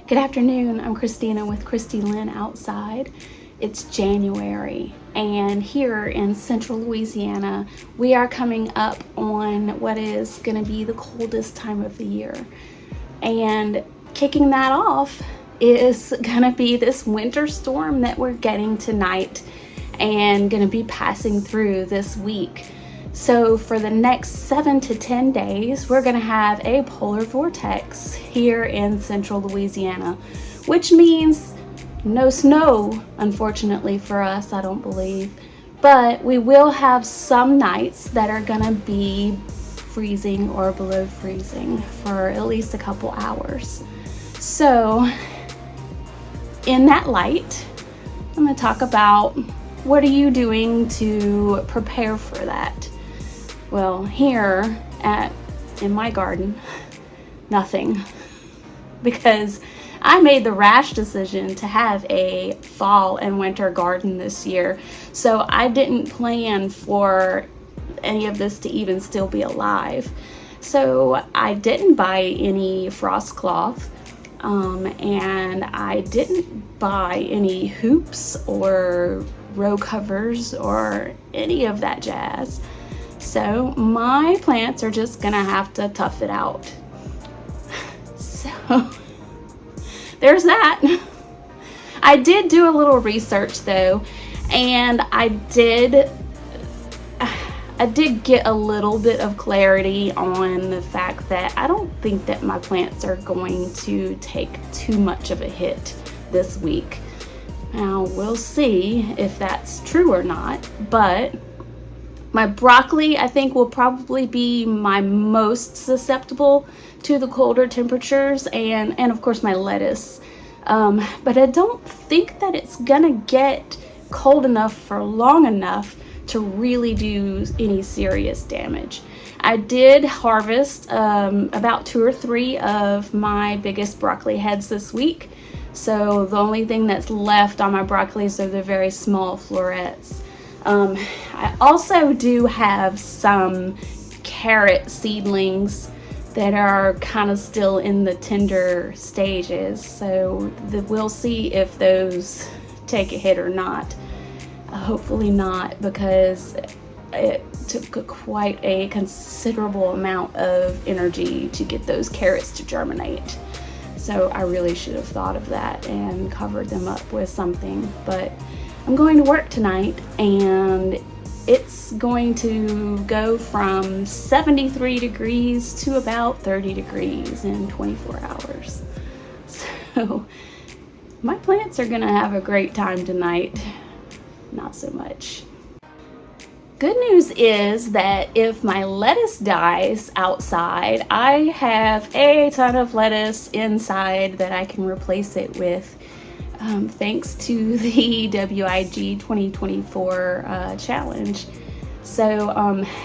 Good afternoon, I'm Christina with Christy Lynn Outside. It's January, and here in Central Louisiana, we are coming up on what is going to be the coldest time of the year. And kicking that off is going to be this winter storm that we're getting tonight and going to be passing through this week. So for the next 7 to 10 days, we're going to have a polar vortex here in Central Louisiana, which means no snow, unfortunately for us, I don't believe. But we will have some nights that are going to be freezing or below freezing for at least a couple hours. So in that light, I'm going to talk about what are you doing to prepare for that. Well, here in my garden, nothing, because I made the rash decision to have a fall and winter garden this year. So I didn't plan for any of this to even still be alive. So I didn't buy any frost cloth, and I didn't buy any hoops or row covers or any of that jazz. So my plants are just gonna have to tough it out. So there's that. I did do a little research though, and I did get a little bit of clarity on the fact that I don't think that my plants are going to take too much of a hit this week. Now we'll see if that's true or not, but my broccoli, I think, will probably be my most susceptible to the colder temperatures, and of course my lettuce. But I don't think that it's gonna get cold enough for long enough to really do any serious damage. I did harvest about 2 or 3 of my biggest broccoli heads this week. So the only thing that's left on my broccolis are the very small florets. I also do have some carrot seedlings that are kind of still in the tender stages, so we'll see if those take a hit or not. Hopefully not, because it took quite a considerable amount of energy to get those carrots to germinate. So I really should have thought of that and covered them up with something, but I'm going to work tonight, and it's going to go from 73 degrees to about 30 degrees in 24 hours. So my plants are gonna have a great time tonight. Not so much. Good news is that if my lettuce dies outside, I have a ton of lettuce inside that I can replace it with. Thanks to the WIG 2024 challenge. So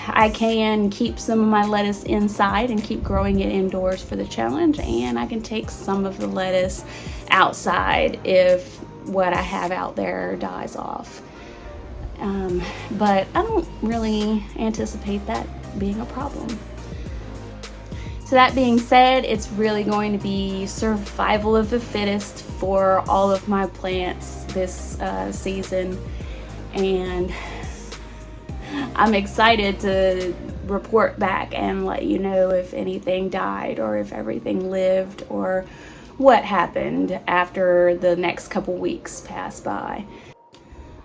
I can keep some of my lettuce inside and keep growing it indoors for the challenge, and I can take some of the lettuce outside if what I have out there dies off. But I don't really anticipate that being a problem. So that being said, it's really going to be survival of the fittest for all of my plants this season, and I'm excited to report back and let you know if anything died or if everything lived or what happened after the next couple weeks pass by.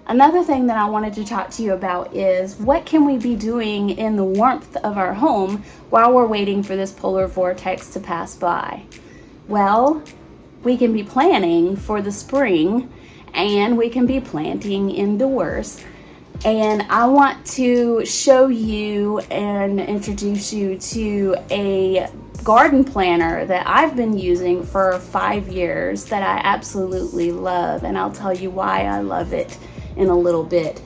Another thing that I wanted to talk to you about is what can we be doing in the warmth of our home while we're waiting for this polar vortex to pass by? Well, we can be planning for the spring, and we can be planting indoors. And I want to show you and introduce you to a garden planner that I've been using for 5 years that I absolutely love, and I'll tell you why I love it in a little bit.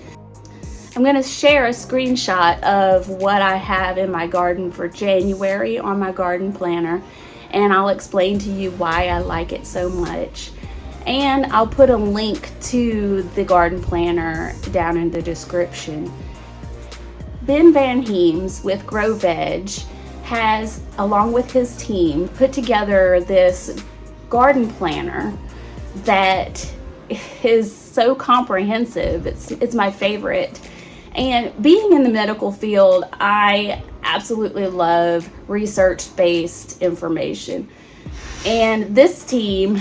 I'm going to share a screenshot of what I have in my garden for January on my garden planner, and I'll explain to you why I like it so much. And I'll put a link to the garden planner down in the description. Ben Van Heems with Grow Veg has, along with his team, put together this garden planner that is so comprehensive. It's my favorite. And being in the medical field, I absolutely love research-based information. And this team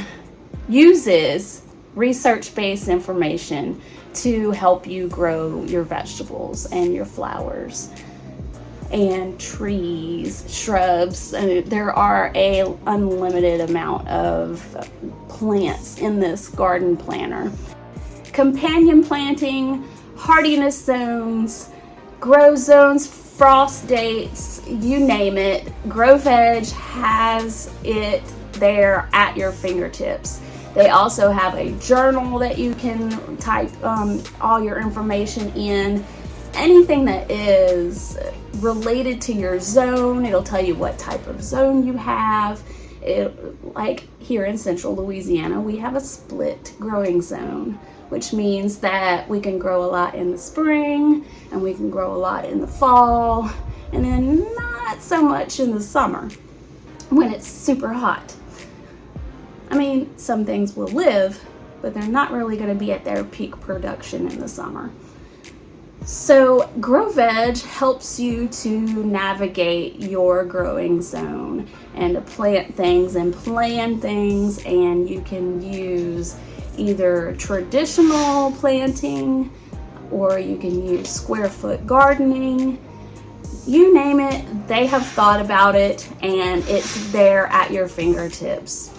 uses research-based information to help you grow your vegetables and your flowers and trees, shrubs. There are an unlimited amount of plants in this garden planner. Companion planting, hardiness zones, grow zones, frost dates, you name it. GrowVeg has it there at your fingertips. They also have a journal that you can type all your information in. Anything that is related to your zone, it'll tell you what type of zone you have. Like here in Central Louisiana, we have a split growing zone, which means that we can grow a lot in the spring and we can grow a lot in the fall, and then not so much in the summer when it's super hot. I mean, some things will live, but they're not really going to be at their peak production in the summer. So GrowVeg helps you to navigate your growing zone and to plant things and plan things, and you can use either traditional planting or you can use square foot gardening. You name it, they have thought about it and it's there at your fingertips.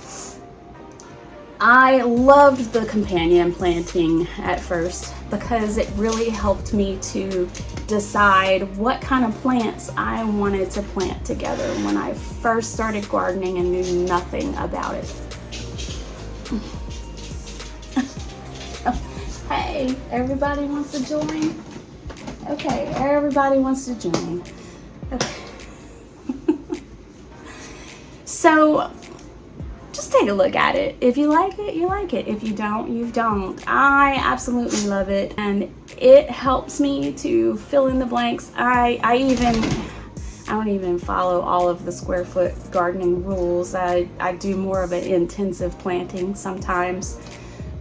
I loved the companion planting at first because it really helped me to decide what kind of plants I wanted to plant together when I first started gardening and knew nothing about it. Hey, everybody wants to join? Okay, everybody wants to join. Okay. So, just take a look at it. If you like it, you like it. If you don't, you don't. I absolutely love it, and it helps me to fill in the blanks. I don't even follow all of the square foot gardening rules. I do more of an intensive planting sometimes.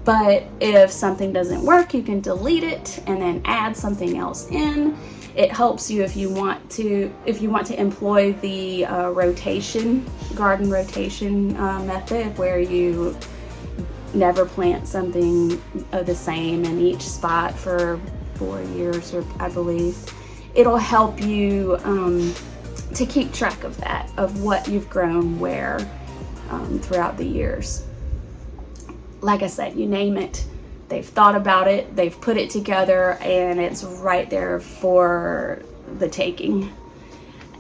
But if something doesn't work, you can delete it and then add something else in. It helps you if you want to employ the garden rotation method, where you never plant something the same in each spot for 4 years, or I believe. It'll help you to keep track of that, of what you've grown where throughout the years. Like I said, you name it, they've thought about it, they've put it together, and it's right there for the taking.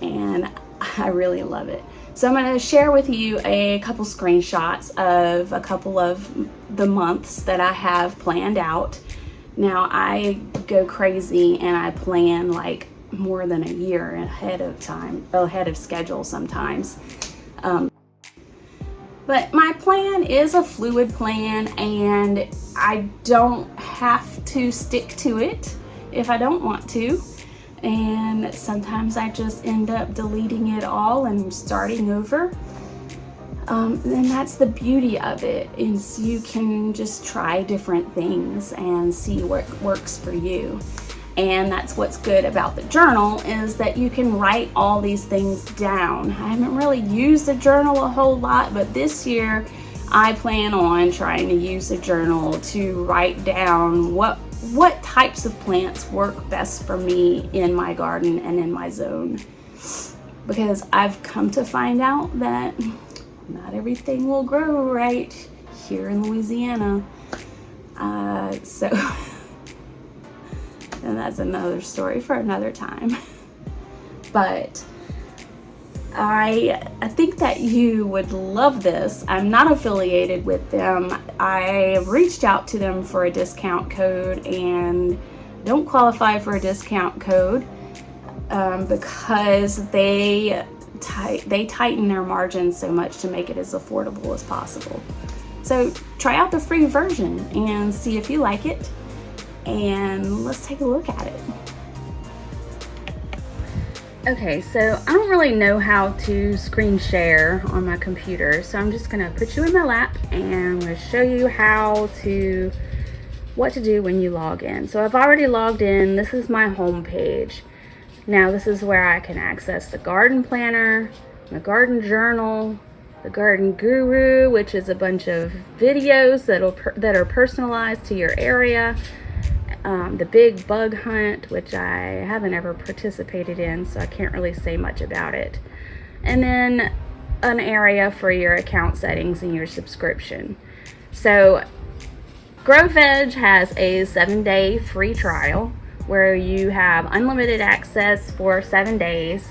And I really love it. So I'm going to share with you a couple screenshots of a couple of the months that I have planned out. Now, I go crazy and I plan like more than a year ahead of schedule sometimes. But my plan is a fluid plan, and I don't have to stick to it if I don't want to. And sometimes I just end up deleting it all and starting over. And that's the beauty of it, is you can just try different things and see what works for you. And that's what's good about the journal, is that you can write all these things down. I haven't really used the journal a whole lot, but this year I plan on trying to use the journal to write down what types of plants work best for me in my garden and in my zone. Because I've come to find out that not everything will grow right here in Louisiana. And that's another story for another time. But I think that you would love this. I'm not affiliated with them. I reached out to them for a discount code and don't qualify for a discount code because they tighten their margins so much to make it as affordable as possible. So try out the free version and see if you like it. And let's take a look at it. Okay, so I don't really know how to screen share on my computer, so I'm just gonna put you in my lap and I'm gonna show you what to do when you log in. So I've already logged in. This is my home page. Now this is where I can access the garden planner, the garden journal, the garden guru, which is a bunch of videos that are personalized to your area. The big bug hunt, which I haven't ever participated in, so I can't really say much about it. And then an area for your account settings and your subscription. So GrowVeg has a 7-day free trial where you have unlimited access for 7 days,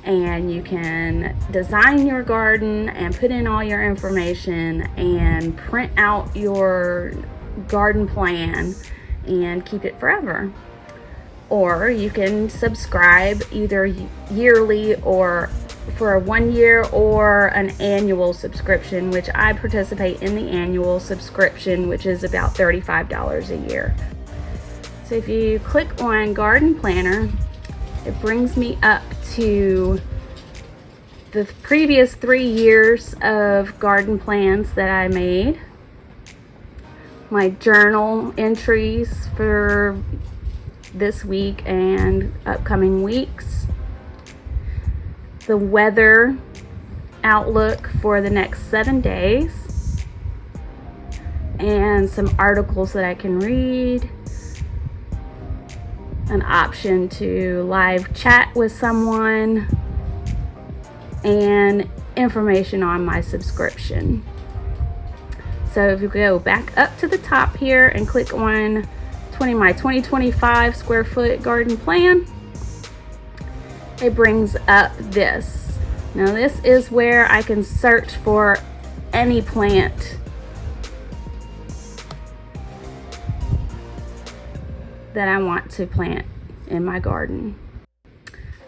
and you can design your garden and put in all your information and print out your garden plan and keep it forever. Or you can subscribe either yearly or for a 1 year or an annual subscription, which I participate in the annual subscription, which is about $35 a year. So if you click on Garden Planner, it brings me up to the previous 3 years of garden plans that I made, my journal entries for this week and upcoming weeks, the weather outlook for the next 7 days, and some articles that I can read, an option to live chat with someone, and information on my subscription. So if you go back up to the top here and click on my 2025 square foot garden plan, it brings up this. Now this is where I can search for any plant that I want to plant in my garden.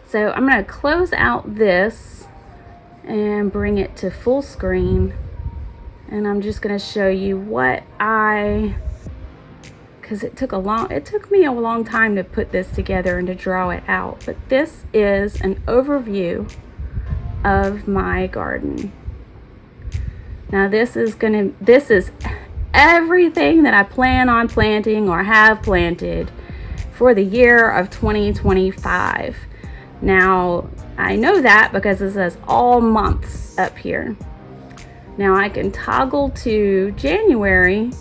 So I'm going to close out this and bring it to full screen, and I'm just going to show you because it took me a long time to put this together and to draw it out, but this is an overview of my garden. Now this is everything that I plan on planting or have planted for the year of 2025. Now I know that because it says all months up here. Now I can toggle to January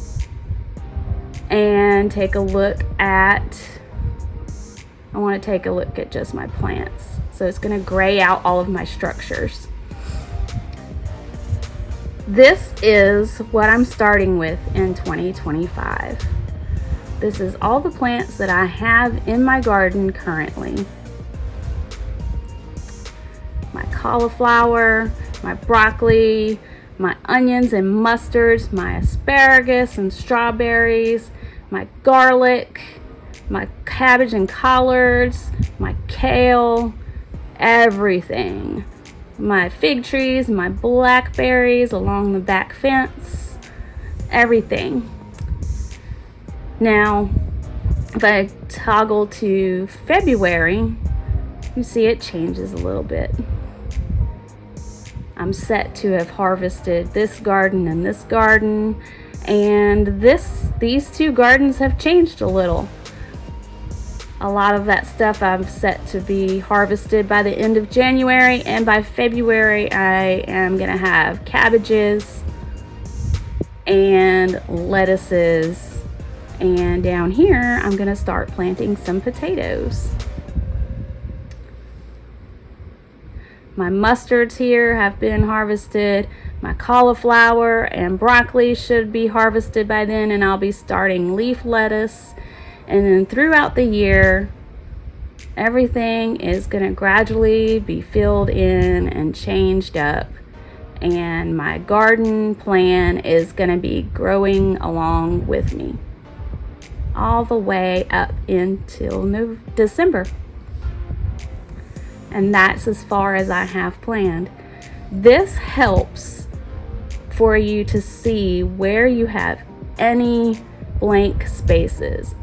and take a look at, I want to take a look at just my plants. So it's going to gray out all of my structures. This is what I'm starting with in 2025. This is all the plants that I have in my garden currently. My cauliflower, my broccoli, my onions and mustards, my asparagus and strawberries, my garlic, my cabbage and collards, my kale, everything. My fig trees, my blackberries along the back fence, everything. Now, if I toggle to February, you see it changes a little bit. I'm set to have harvested this garden and this garden, and these two gardens have changed a little. A lot of that stuff I'm set to be harvested by the end of January, and by February I am gonna have cabbages and lettuces, and down here I'm gonna start planting some potatoes. My mustards here have been harvested. My cauliflower and broccoli should be harvested by then, and I'll be starting leaf lettuce. And then throughout the year, everything is going to gradually be filled in and changed up. And my garden plan is going to be growing along with me all the way up until December. And that's as far as I have planned. This helps for you to see where you have any blank spaces,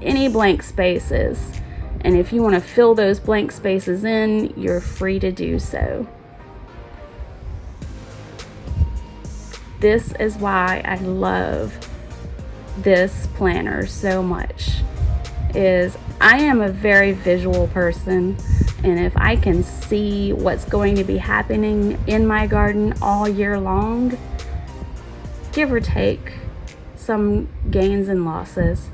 And if you want to fill those blank spaces in, you're free to do so. This is why I love this planner so much. I am a very visual person, and if I can see what's going to be happening in my garden all year long, give or take some gains and losses,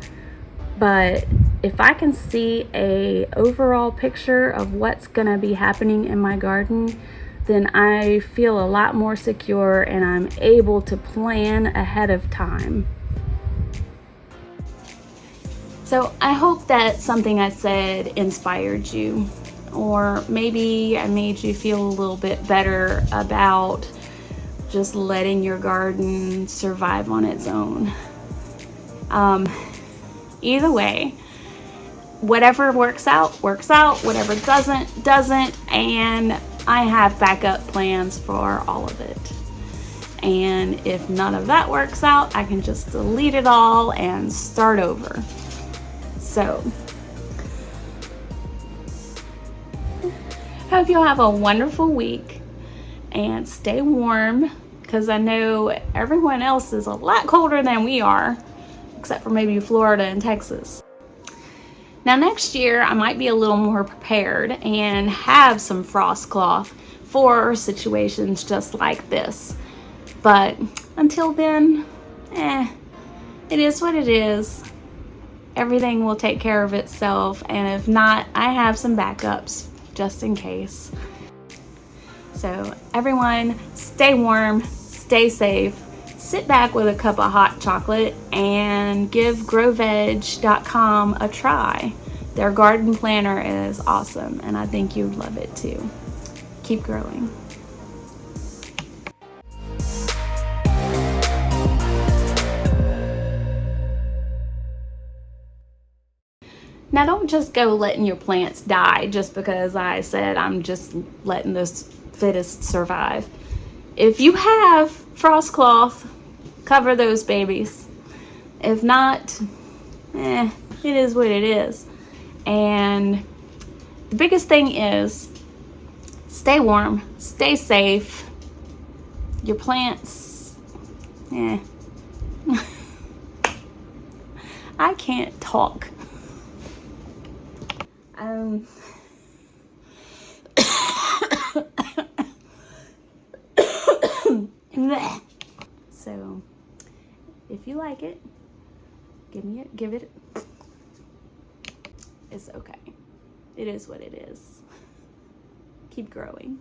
but if I can see a overall picture of what's going to be happening in my garden, then I feel a lot more secure and I'm able to plan ahead of time. So I hope that something I said inspired you, or maybe I made you feel a little bit better about just letting your garden survive on its own. Either way, whatever works out, whatever doesn't, and I have backup plans for all of it. And if none of that works out, I can just delete it all and start over. So, hope you'll have a wonderful week and stay warm, because I know everyone else is a lot colder than we are, except for maybe Florida and Texas. Now next year I might be a little more prepared and have some frost cloth for situations just like this. But until then, it is what it is. Everything will take care of itself, and if not, I have some backups just in case. So everyone, stay warm, stay safe, sit back with a cup of hot chocolate, and give growveg.com a try. Their garden planner is awesome, and I think you'd love it too. Keep growing. Now don't just go letting your plants die just because I said I'm just letting this fittest survive. If you have frost cloth, cover those babies. If not, it is what it is. And the biggest thing is stay warm, stay safe. Your plants, I can't talk. So if you like it, give it. It's okay. It is what it is. Keep growing.